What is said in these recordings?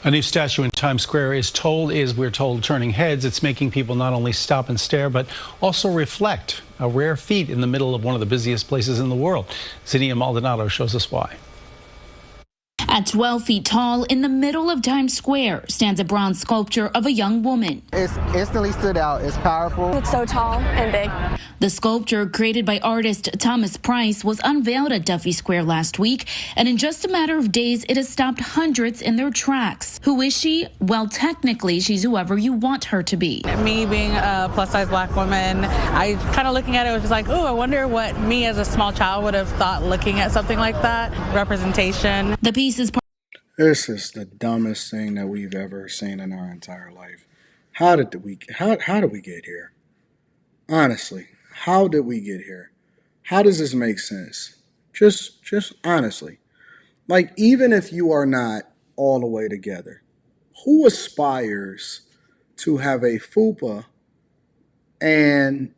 A new statue in Times Square we're told, turning heads. It's making people not only stop and stare, but also reflect. A rare feat in the middle of one of the busiest places in the world. Zinnia Maldonado shows us why. At 12 feet tall, in the middle of Times Square, stands a bronze sculpture of a young woman. It's instantly stood out. It's powerful. It's so tall and big. The sculpture, created by artist Thomas Price, was unveiled at Duffy Square last week, and in just a matter of days, it has stopped hundreds in their tracks. Who is she? Well, technically, she's whoever you want her to be. Me being a plus-size black woman, I kind of looking at it was just like, oh, I wonder what me as a small child would have thought looking at something like that. Representation. The piece is This is the dumbest thing that we've ever seen in our entire life. How did we get here? Honestly, how did we get here? How does this make sense? Just honestly. Like, even if you are not all the way together, who aspires to have a fupa and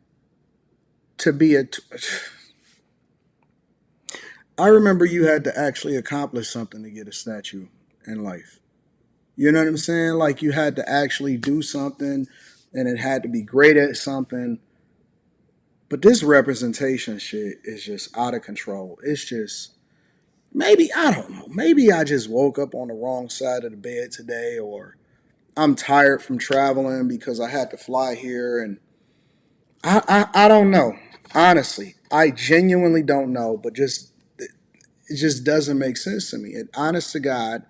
to be I remember you had to actually accomplish something to get a statue in life. You know what I'm saying? Like, you had to actually do something and it had to be great at something. But this representation shit is just out of control. It's just, maybe, I don't know. Maybe I just woke up on the wrong side of the bed today, or I'm tired from traveling because I had to fly here, and I don't know. Honestly, I genuinely don't know, but it just doesn't make sense to me. And honest to God,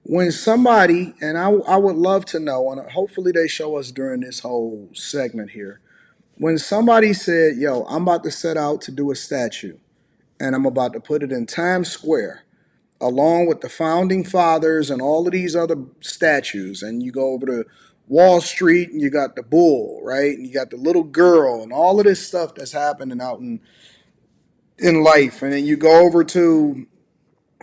when somebody, and I would love to know, and hopefully they show us during this whole segment here, when somebody said, yo, I'm about to set out to do a statue, and I'm about to put it in Times Square, along with the founding fathers and all of these other statues, and you go over to Wall Street and you got the bull, right? And you got the little girl and all of this stuff that's happening out in life. And then you go over to,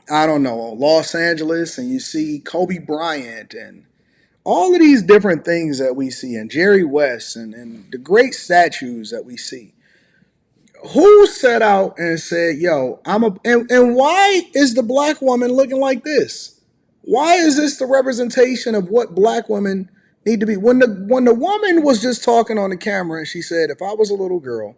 I don't know, Los Angeles, and you see Kobe Bryant and all of these different things that we see, and Jerry West and the great statues that we see. Who set out and said, yo, and why is the black woman looking like this? Why is this the representation of what black women need to be? When the woman was just talking on the camera and she said, if I was a little girl,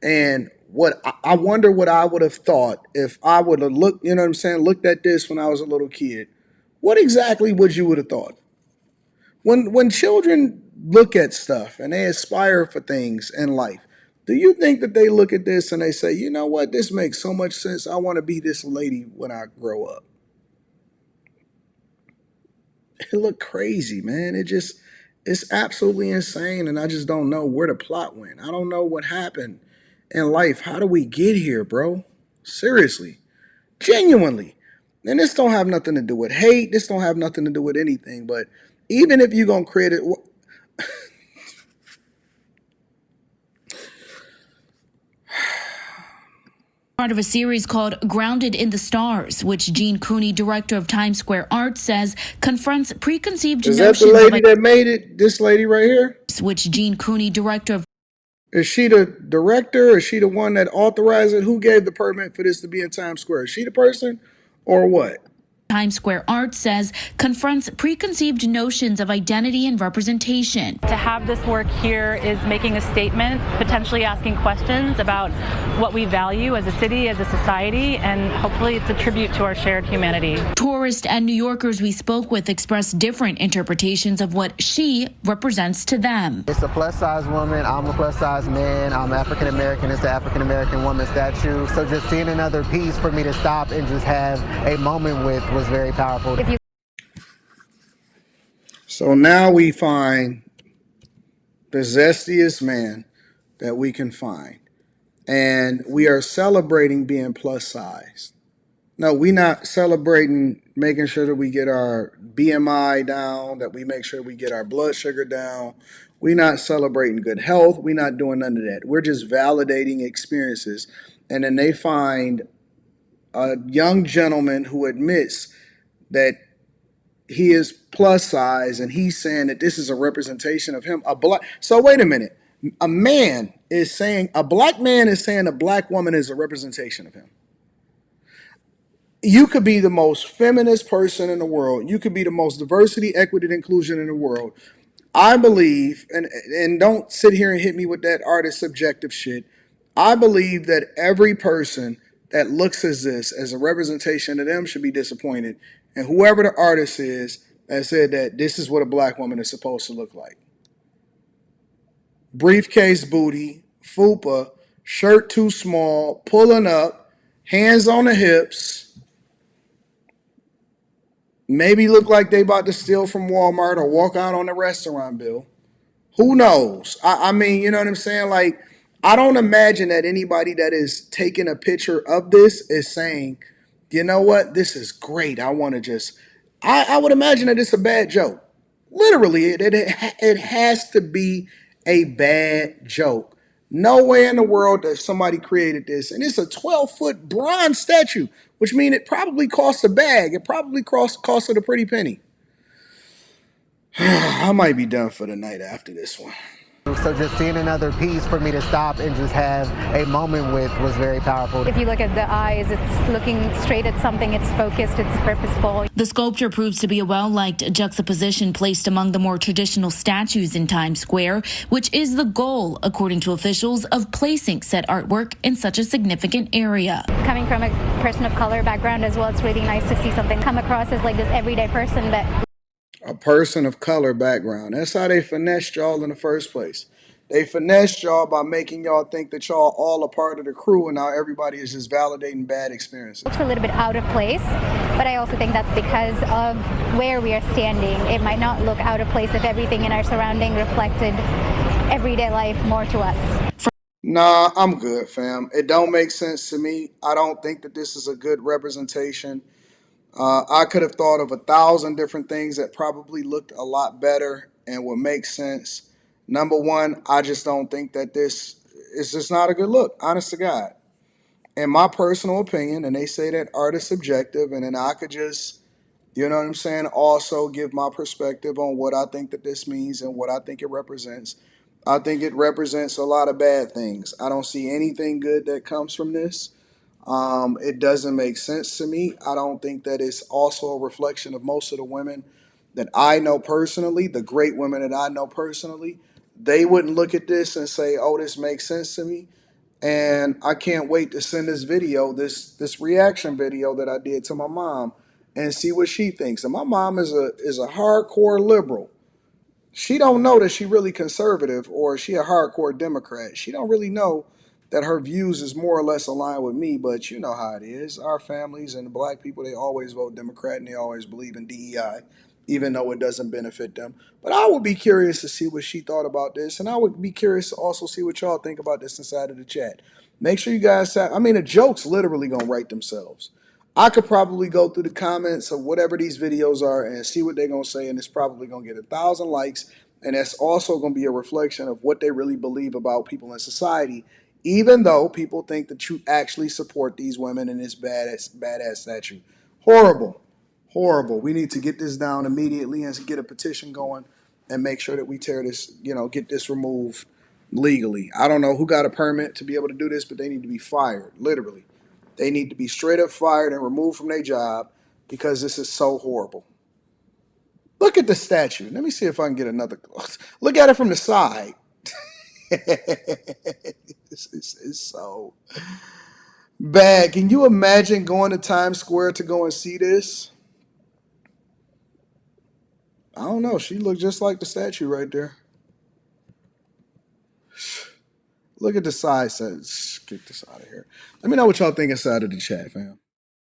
and what I wonder what I would have thought if I would have looked, you know what I'm saying, looked at this when I was a little kid, what exactly would you would have thought? When children look at stuff and they aspire for things in life, do you think that they look at this and they say, you know what, this makes so much sense, I want to be this lady when I grow up? It looked crazy, man. It's absolutely insane, and I just don't know where the plot went. I don't know what happened in life. How do we get here, bro? Seriously. Genuinely. And this don't have nothing to do with hate. This don't have nothing to do with anything. But even if you're going to create it, part of a series called Grounded in the Stars, which Gene Cooney, director of Times Square Art, says confronts preconceived is notions. Is that the lady that made it? This lady right here? Which Gene Cooney, director of... Is she the director? Is she the one that authorized it? Who gave the permit for this to be in Times Square? Is she the person or what? Times Square Art says confronts preconceived notions of identity and representation. To have this work here is making a statement, potentially asking questions about what we value as a city, as a society, and hopefully it's a tribute to our shared humanity. Tourists and New Yorkers we spoke with expressed different interpretations of what she represents to them. It's a plus-size woman. I'm a plus-size man. I'm African-American. It's the African-American woman statue. So just seeing another piece for me to stop and just have a moment with was very powerful. So now we find the zestiest man that we can find, and we are celebrating being plus size. No, we're not celebrating making sure that we get our BMI down, that we make sure we get our blood sugar down. We're not celebrating good health. We're not doing none of that. We're just validating experiences. And then they find a young gentleman who admits that he is plus size, and he's saying that this is a representation of him. So wait a minute. A black man is saying a black woman is a representation of him. You could be the most feminist person in the world. You could be the most diversity, equity, and inclusion in the world. I believe, and don't sit here and hit me with that artist subjective shit. I believe that every person that looks at this as a representation of them should be disappointed. And whoever the artist is that said that this is what a black woman is supposed to look like. Briefcase booty, fupa, shirt too small, pulling up, hands on the hips, maybe look like they about to steal from Walmart or walk out on the restaurant bill. Who knows? I mean, you know what I'm saying? Like, I don't imagine that anybody that is taking a picture of this is saying, you know what, this is great. I want to just, I would imagine that it's a bad joke. Literally, it has to be a bad joke. Nowhere in the world that somebody created this. And it's a 12-foot bronze statue, which means it probably cost a bag. It probably costed a pretty penny. I might be done for the night after this one. So just seeing another piece for me to stop and just have a moment with was very powerful. If you look at the eyes, it's looking straight at something, it's focused, it's purposeful. The sculpture proves to be a well-liked juxtaposition placed among the more traditional statues in Times Square, which is the goal, according to officials, of placing said artwork in such a significant area. Coming from a person of color background as well, it's really nice to see something come across as like this everyday person that a person of color background. That's how they finessed y'all in the first place. They finessed y'all by making y'all think that y'all all a part of the crew, and now everybody is just validating bad experiences. looks a little bit out of place, but I also think that's because of where we are standing. It might not look out of place if everything in our surrounding reflected everyday life more to us. Nah, I'm good, fam. It don't make sense to me. I don't think that this is a good representation. I could have thought of 1,000 different things that probably looked a lot better and would make sense. Number one, I just don't think that this is just not a good look, honest to God. In my personal opinion, and they say that art is subjective, and then I could just, you know what I'm saying, also give my perspective on what I think that this means and what I think it represents. I think it represents a lot of bad things. I don't see anything good that comes from this. It doesn't make sense to me. I don't think that it's also a reflection of most of the women that I know personally, the great women that I know personally. They wouldn't look at this and say, oh, this makes sense to me. And I can't wait to send this video, this reaction video that I did to my mom and see what she thinks. And my mom is a hardcore liberal. She don't know that she really conservative or she a hardcore Democrat. She don't really know that her views is more or less aligned with me, but you know how it is. Our families and the black people, they always vote Democrat and they always believe in DEI, even though it doesn't benefit them. But I would be curious to see what she thought about this, and I would be curious to also see what y'all think about this inside of the chat. Make sure you guys have, I mean, the jokes literally gonna write themselves. I could probably go through the comments of whatever these videos are and see what they're gonna say, and it's probably gonna get 1,000 likes, and that's also gonna be a reflection of what they really believe about people in society, even though people think that you actually support these women in this badass statue. Horrible. Horrible. We need to get this down immediately and get a petition going and make sure that we tear this, get this removed legally. I don't know who got a permit to be able to do this, but they need to be fired, literally. They need to be straight up fired and removed from their job because this is so horrible. Look at the statue. Let me see if I can get another. Look at it from the side. This is so bad. Can you imagine going to Times Square to go and see this? I don't know. She looked just like the statue right there. Look at the side. Get this out of here. Let me know what y'all think inside of the chat, fam.